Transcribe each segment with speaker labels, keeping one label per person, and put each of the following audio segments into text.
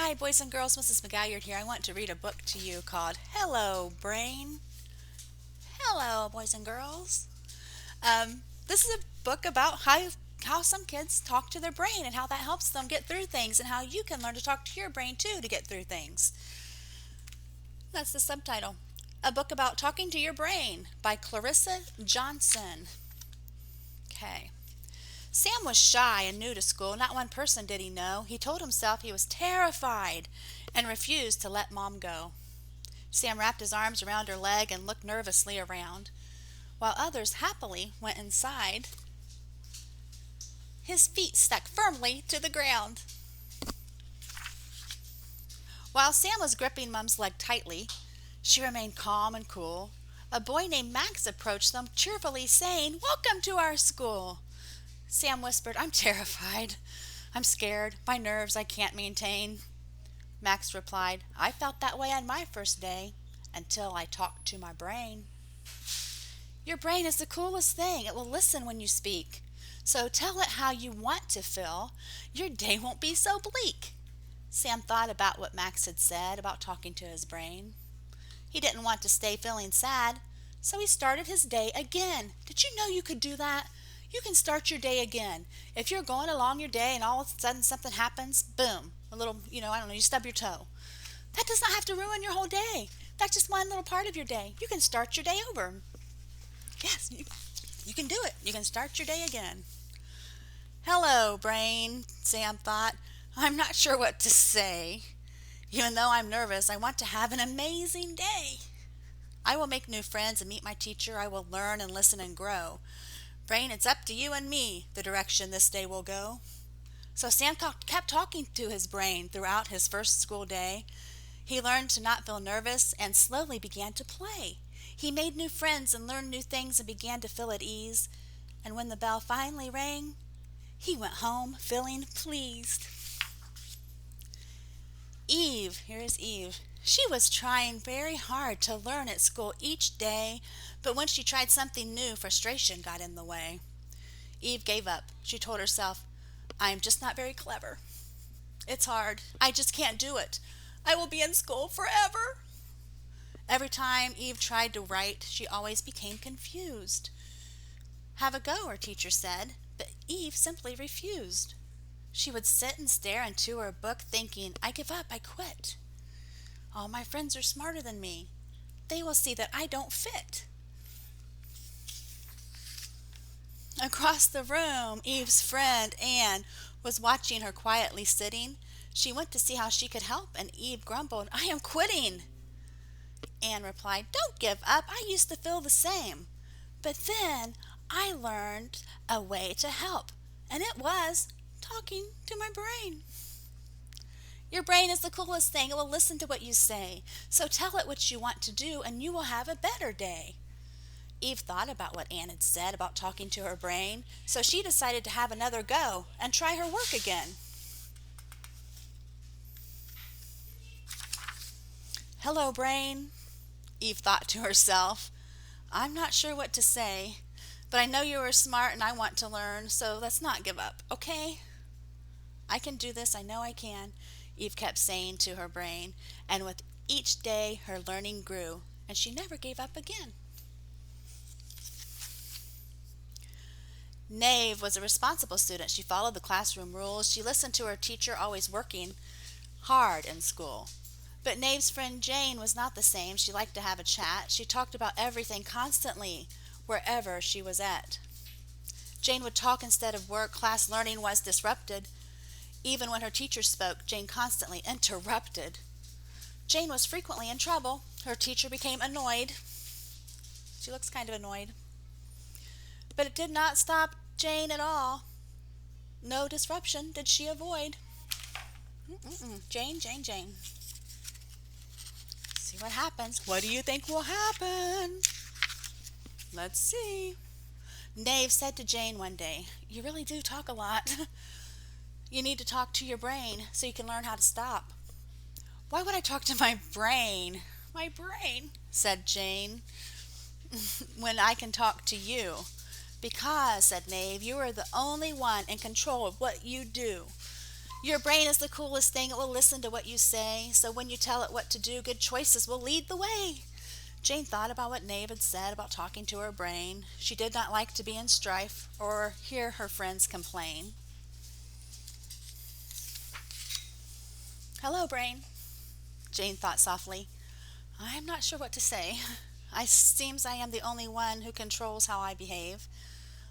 Speaker 1: Hi, boys and girls. Mrs. McGalliard here. I want to read a book to you called Hello, Brain. Hello, boys and girls. This is a book about how some kids talk to their brain and how that helps them get through things and how you can learn to talk to your brain too to get through things. That's the subtitle. A book about talking to your brain by Clarissa Johnson. Okay. Sam was shy and new to school. Not one person did he know. He told himself he was terrified and refused to let Mom go. Sam wrapped his arms around her leg and looked nervously around, while others happily went inside. His feet stuck firmly to the ground. While Sam was gripping Mom's leg tightly, she remained calm and cool. A boy named Max approached them cheerfully, saying, "Welcome to our school." Sam whispered, "I'm terrified. I'm scared. My nerves I can't maintain." Max replied, "I felt that way on my first day, until I talked to my brain." Your brain is the coolest thing. It will listen when you speak. So tell it how you want to feel. Your day won't be so bleak. Sam thought about what Max had said about talking to his brain. He didn't want to stay feeling sad, so he started his day again. Did you know you could do that? You can start your day again. If you're going along your day and all of a sudden something happens, boom, a little, I don't know, you stub your toe. That does not have to ruin your whole day. That's just one little part of your day. You can start your day over. Yes, you can do it. You can start your day again. Hello, brain, Sam thought. I'm not sure what to say. Even though I'm nervous, I want to have an amazing day. I will make new friends and meet my teacher. I will learn and listen and grow. Brain, it's up to you and me the direction this day will go. So Sam kept talking to his brain throughout his first school day. He learned to not feel nervous and slowly began to play. He made new friends and learned new things and began to feel at ease. And when the bell finally rang, he went home feeling pleased. Eve, here is Eve. She was trying very hard to learn at school each day, but when she tried something new, frustration got in the way. Eve gave up. She told herself, "I am just not very clever. It's hard. I just can't do it. I will be in school forever." Every time Eve tried to write, she always became confused. "Have a go," her teacher said, but Eve simply refused. She would sit and stare into her book thinking, "I give up, I quit. All my friends are smarter than me. They will see that I don't fit." Across the room, Eve's friend, Anne, was watching her quietly sitting. She went to see how she could help, and Eve grumbled, "I am quitting." Anne replied, "Don't give up. I used to feel the same. But then I learned a way to help, and it was talking to my brain." Your brain is the coolest thing. It will listen to what you say. So tell it what you want to do, and you will have a better day. Eve thought about what Anne had said about talking to her brain, so she decided to have another go and try her work again. "Hello, brain," Eve thought to herself. "I'm not sure what to say, but I know you are smart and I want to learn, so let's not give up, okay? I can do this, I know I can," Eve kept saying to her brain, and with each day her learning grew, and she never gave up again. Nave was a responsible student. She followed the classroom rules. She listened to her teacher, always working hard in school. But Nave's friend Jane was not the same. She liked to have a chat. She talked about everything constantly, wherever she was at. Jane would talk instead of work. Class learning was disrupted. Even when her teacher spoke, Jane constantly interrupted. Jane was frequently in trouble. Her teacher became annoyed. She looks kind of annoyed. But it did not stop Jane at all. No disruption did she avoid. Jane, Jane, Jane. See what happens. What do you think will happen? Let's see. Nave said to Jane one day, "You really do talk a lot. You need to talk to your brain so you can learn how to stop." "Why would I talk to my brain?" "My brain," said Jane, "when I can talk to you." "Because," said Nave, "you are the only one in control of what you do. Your brain is the coolest thing. It will listen to what you say. So when you tell it what to do, good choices will lead the way. Jane thought about what Nave had said about talking to her brain. She did not like to be in strife or hear her friends complain. Hello, brain, Jane thought softly. I am not sure what to say. It seems I am the only one who controls how I behave.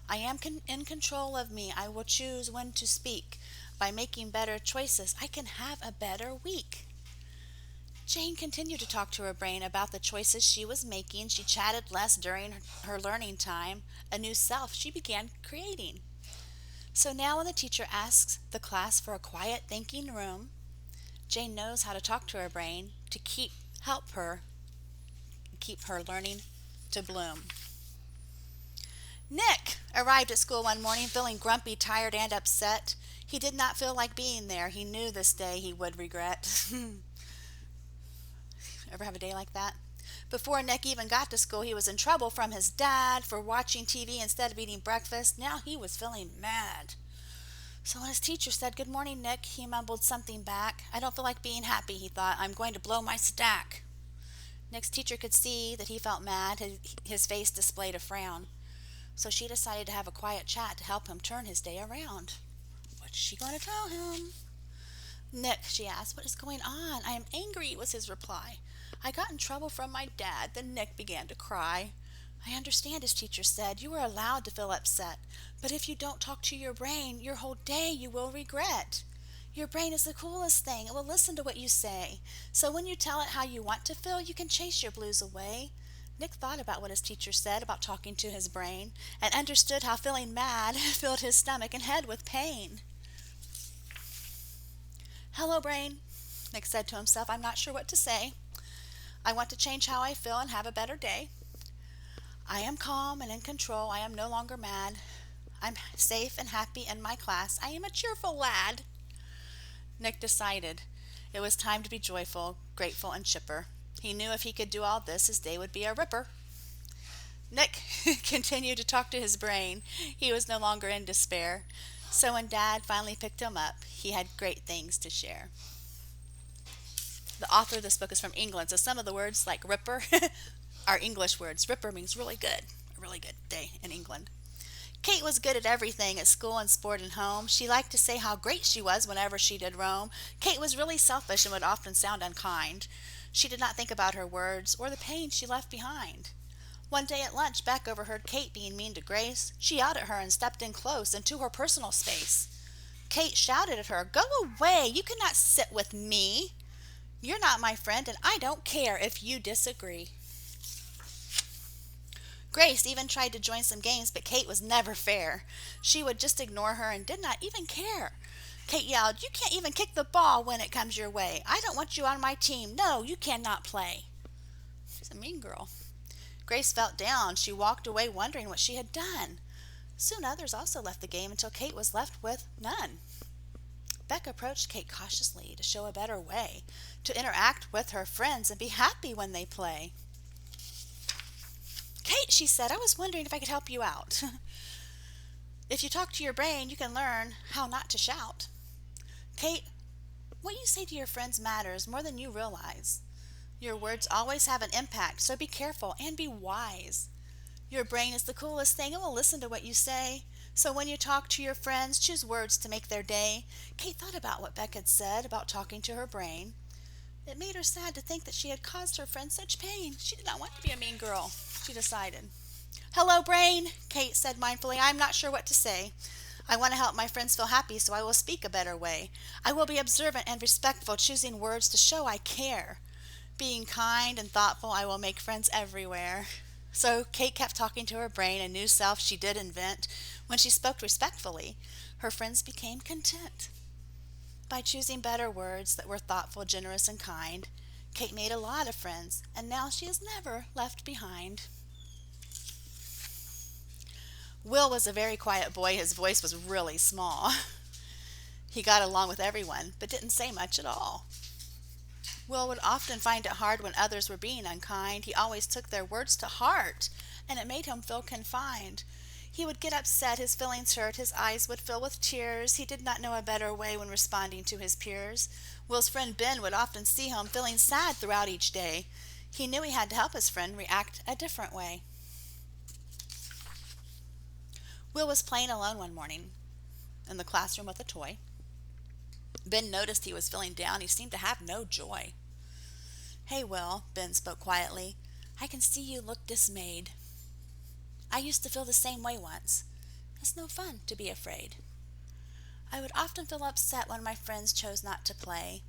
Speaker 1: I am in control of me. I will choose when to speak. By making better choices, I can have a better week. Jane continued to talk to her brain about the choices she was making. She chatted less during her learning time. A new self she began creating. So now when the teacher asks the class for a quiet thinking room, Jane knows how to talk to her brain to help her keep her learning to bloom. Nick arrived at school one morning feeling grumpy, tired, and upset. He did not feel like being there. He knew this day he would regret. Ever have a day like that? Before Nick even got to school, he was in trouble from his dad for watching TV instead of eating breakfast. Now he was feeling mad. So when his teacher said, "Good morning, Nick," he mumbled something back. "I don't feel like being happy," he thought. "I'm going to blow my stack." Nick's teacher could see that he felt mad. His face displayed a frown. So she decided to have a quiet chat to help him turn his day around. What's she going to tell him? "Nick," she asked, "what is going on?" "I am angry," was his reply. "I got in trouble from my dad." Then Nick began to cry. "I understand," his teacher said. "You are allowed to feel upset. But if you don't talk to your brain, your whole day you will regret. Your brain is the coolest thing. It will listen to what you say. So when you tell it how you want to feel, you can chase your blues away." Nick thought about what his teacher said about talking to his brain and understood how feeling mad filled his stomach and head with pain. "Hello, brain," Nick said to himself. "I'm not sure what to say. I want to change how I feel and have a better day. I am calm and in control. I am no longer mad. I'm safe and happy in my class. I am a cheerful lad." Nick decided it was time to be joyful, grateful, and chipper. He knew if he could do all this, his day would be a ripper. Nick continued to talk to his brain. He was no longer in despair. So when Dad finally picked him up, he had great things to share. The author of this book is from England, so some of the words like ripper are English words. Ripper means really good, a really good day in England. Kate was good at everything, at school and sport and home. She liked to say how great she was whenever she did roam. Kate was really selfish and would often sound unkind. She did not think about her words or the pain she left behind. One day at lunch, Beck overheard Kate being mean to Grace. She yelled at her and stepped in close into her personal space. Kate shouted at her, "Go away! You cannot sit with me. You're not my friend, and I don't care if you disagree." Grace even tried to join some games, but Kate was never fair. She would just ignore her and did not even care. Kate yelled, "You can't even kick the ball when it comes your way. I don't want you on my team. No, you cannot play." She's a mean girl. Grace felt down. She walked away wondering what she had done. Soon others also left the game until Kate was left with none. Beck approached Kate cautiously to show a better way to interact with her friends and be happy when they play. "Kate," she said, "I was wondering if I could help you out. If you talk to your brain, you can learn how not to shout." "Kate, what you say to your friends matters more than you realize. Your words always have an impact, so be careful and be wise. Your brain is the coolest thing. It will listen to what you say. So when you talk to your friends, choose words to make their day." Kate thought about what Beck had said about talking to her brain. It made her sad to think that she had caused her friends such pain. She did not want to be a mean girl, she decided. "Hello, brain," Kate said mindfully. "I'm not sure what to say. I want to help my friends feel happy, so I will speak a better way. I will be observant and respectful, choosing words to show I care. Being kind and thoughtful, I will make friends everywhere." So Kate kept talking to her brain, a new self she did invent. When she spoke respectfully, her friends became content. By choosing better words that were thoughtful, generous, and kind, Kate made a lot of friends, and now she is never left behind. Will was a very quiet boy. His voice was really small. He got along with everyone, but didn't say much at all. Will would often find it hard when others were being unkind. He always took their words to heart, and it made him feel confined. He would get upset, his feelings hurt, his eyes would fill with tears. He did not know a better way when responding to his peers. Will's friend Ben would often see him feeling sad throughout each day. He knew he had to help his friend react a different way. Will was playing alone one morning in the classroom with a toy. Ben noticed he was feeling down. He seemed to have no joy. "Hey, Will," Ben spoke quietly. "I can see you look dismayed. I used to feel the same way once. It's no fun to be afraid. I would often feel upset when my friends chose not to play.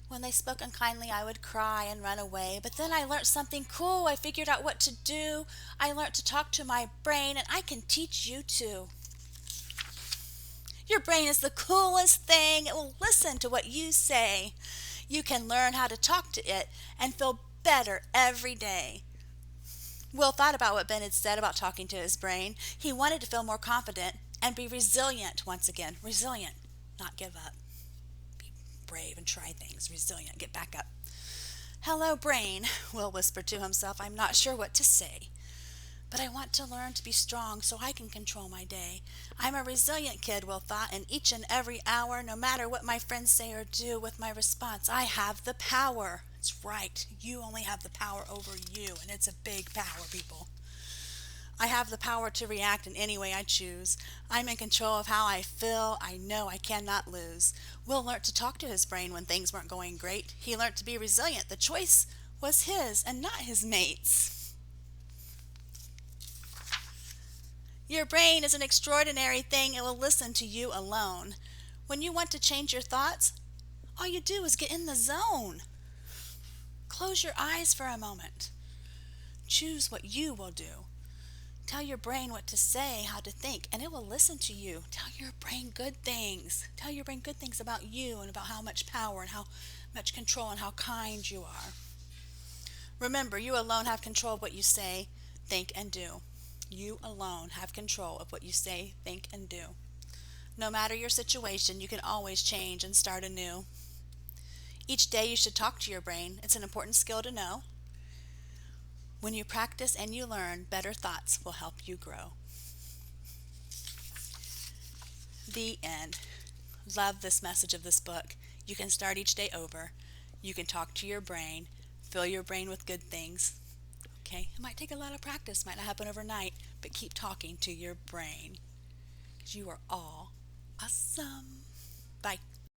Speaker 1: When they spoke unkindly, I would cry and run away. But then I learned something cool. I figured out what to do. I learned to talk to my brain, and I can teach you too. Your brain is the coolest thing. It will listen to what you say. You can learn how to talk to it and feel better every day." Will thought about what Ben had said about talking to his brain. He wanted to feel more confident and be resilient once again. Resilient, not give up. Be brave and try things. Resilient, get back up. "Hello, brain," Will whispered to himself. "I'm not sure what to say, but I want to learn to be strong so I can control my day. I'm a resilient kid," Will thought, "and each and every hour, no matter what my friends say or do with my response, I have the power." It's right. You only have the power over you, and it's a big power, people. "I have the power to react in any way I choose. I'm in control of how I feel. I know I cannot lose." Will learned to talk to his brain when things weren't going great. He learned to be resilient. The choice was his and not his mate's. Your brain is an extraordinary thing. It will listen to you alone. When you want to change your thoughts, all you do is get in the zone. Close your eyes for a moment. Choose what you will do. Tell your brain what to say, how to think, and it will listen to you. Tell your brain good things. Tell your brain good things about you and about how much power and how much control and how kind you are. Remember, you alone have control of what you say, think, and do. You alone have control of what you say, think, and do. No matter your situation, you can always change and start anew. Each day you should talk to your brain. It's an important skill to know. When you practice and you learn, better thoughts will help you grow. The end. Love this message of this book. You can start each day over. You can talk to your brain. Fill your brain with good things. Okay? It might take a lot of practice. Might not happen overnight. But keep talking to your brain. Because you are all awesome. Bye.